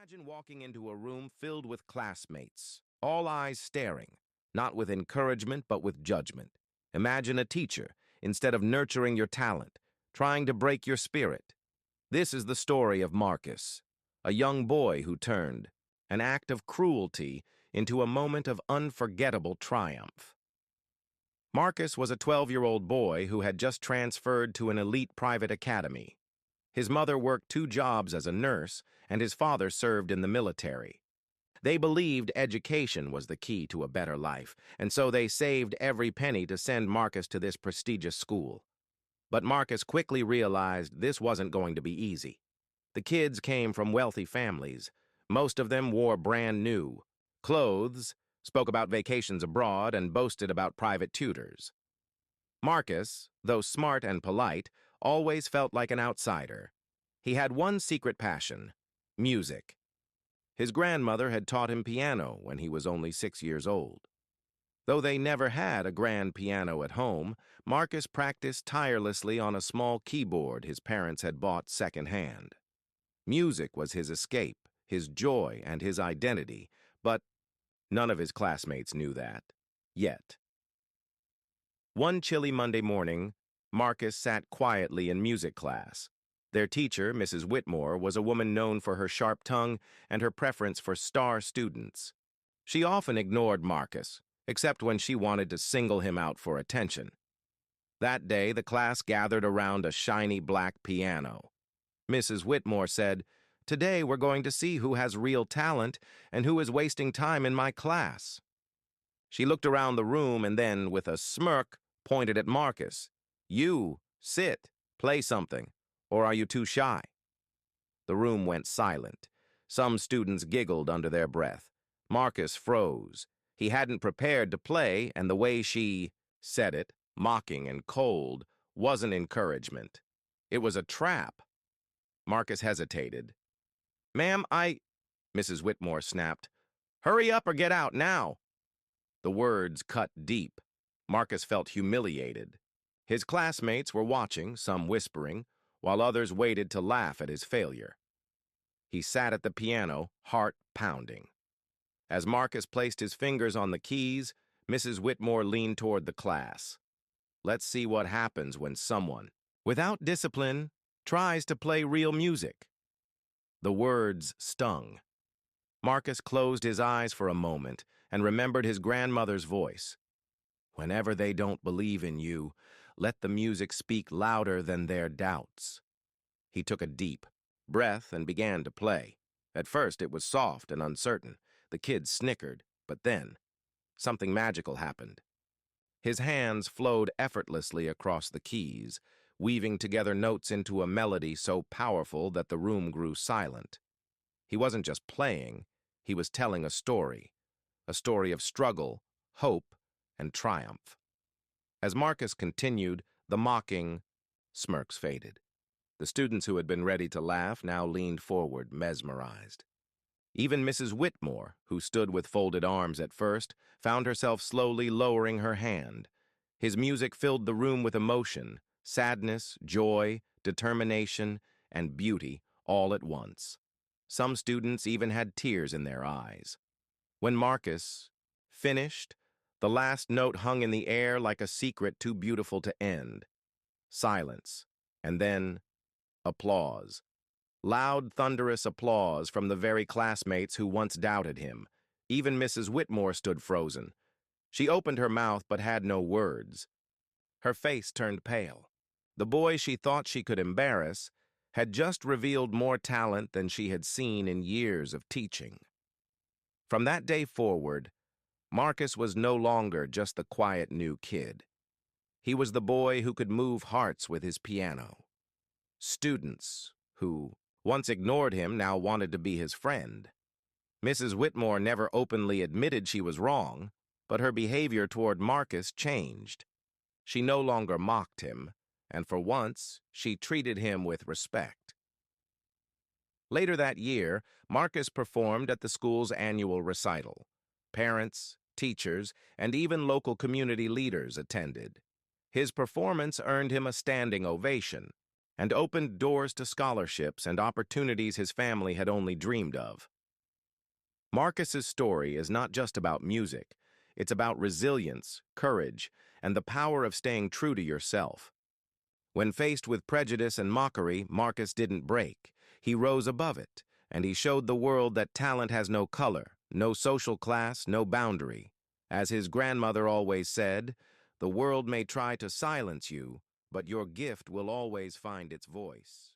Imagine walking into a room filled with classmates, all eyes staring, not with encouragement but with judgment. Imagine a teacher, instead of nurturing your talent, trying to break your spirit. This is the story of Marcus, a young boy who turned an act of cruelty into a moment of unforgettable triumph. Marcus was a 12-year-old boy who had just transferred to an elite private academy. His mother worked 2 jobs as a nurse, and his father served in the military. They believed education was the key to a better life, and so they saved every penny to send Marcus to this prestigious school. But Marcus quickly realized this wasn't going to be easy. The kids came from wealthy families. Most of them wore brand new clothes, spoke about vacations abroad, and boasted about private tutors. Marcus, though smart and polite, always felt like an outsider. He had one secret passion: music. His grandmother had taught him piano when he was only 6 years old. Though they never had a grand piano at home, Marcus practiced tirelessly on a small keyboard his parents had bought secondhand. Music was his escape, his joy, and his identity, but none of his classmates knew that, yet. One chilly Monday morning, Marcus sat quietly in music class. Their teacher, Mrs. Whitmore, was a woman known for her sharp tongue and her preference for star students. She often ignored Marcus, except when she wanted to single him out for attention. That day, the class gathered around a shiny black piano. Mrs. Whitmore said, "Today we're going to see who has real talent and who is wasting time in my class." She looked around the room and then, with a smirk, pointed at Marcus. "You, sit, play something. Or are you too shy?" The room went silent. Some students giggled under their breath. Marcus froze. He hadn't prepared to play, and the way she said it, mocking and cold, wasn't encouragement. It was a trap. Marcus hesitated. "Ma'am, Mrs. Whitmore snapped. "Hurry up or get out now." The words cut deep. Marcus felt humiliated. His classmates were watching, some whispering, while others waited to laugh at his failure. He sat at the piano, heart pounding. As Marcus placed his fingers on the keys, Mrs. Whitmore leaned toward the class. "Let's see what happens when someone, without discipline, tries to play real music." The words stung. Marcus closed his eyes for a moment and remembered his grandmother's voice. "Whenever they don't believe in you, let the music speak louder than their doubts." He took a deep breath and began to play. At first it was soft and uncertain. The kids snickered, but then something magical happened. His hands flowed effortlessly across the keys, weaving together notes into a melody so powerful that the room grew silent. He wasn't just playing, he was telling a story of struggle, hope, and triumph. As Marcus continued, the mocking smirks faded. The students who had been ready to laugh now leaned forward, mesmerized. Even Mrs. Whitmore, who stood with folded arms at first, found herself slowly lowering her hand. His music filled the room with emotion, sadness, joy, determination, and beauty all at once. Some students even had tears in their eyes. When Marcus finished, the last note hung in the air like a secret too beautiful to end. Silence, and then applause. Loud, thunderous applause from the very classmates who once doubted him. Even Mrs. Whitmore stood frozen. She opened her mouth but had no words. Her face turned pale. The boy she thought she could embarrass had just revealed more talent than she had seen in years of teaching. From that day forward, Marcus was no longer just the quiet new kid. He was the boy who could move hearts with his piano. Students who once ignored him now wanted to be his friend. Mrs. Whitmore never openly admitted she was wrong, but her behavior toward Marcus changed. She no longer mocked him, and for once, she treated him with respect. Later that year, Marcus performed at the school's annual recital. Parents, teachers, and even local community leaders attended. His performance earned him a standing ovation and opened doors to scholarships and opportunities his family had only dreamed of. Marcus's story is not just about music. It's about resilience, courage, and the power of staying true to yourself. When faced with prejudice and mockery, Marcus didn't break. He rose above it, and he showed the world that talent has no color, no social class, no boundary. As his grandmother always said, "The world may try to silence you, but your gift will always find its voice."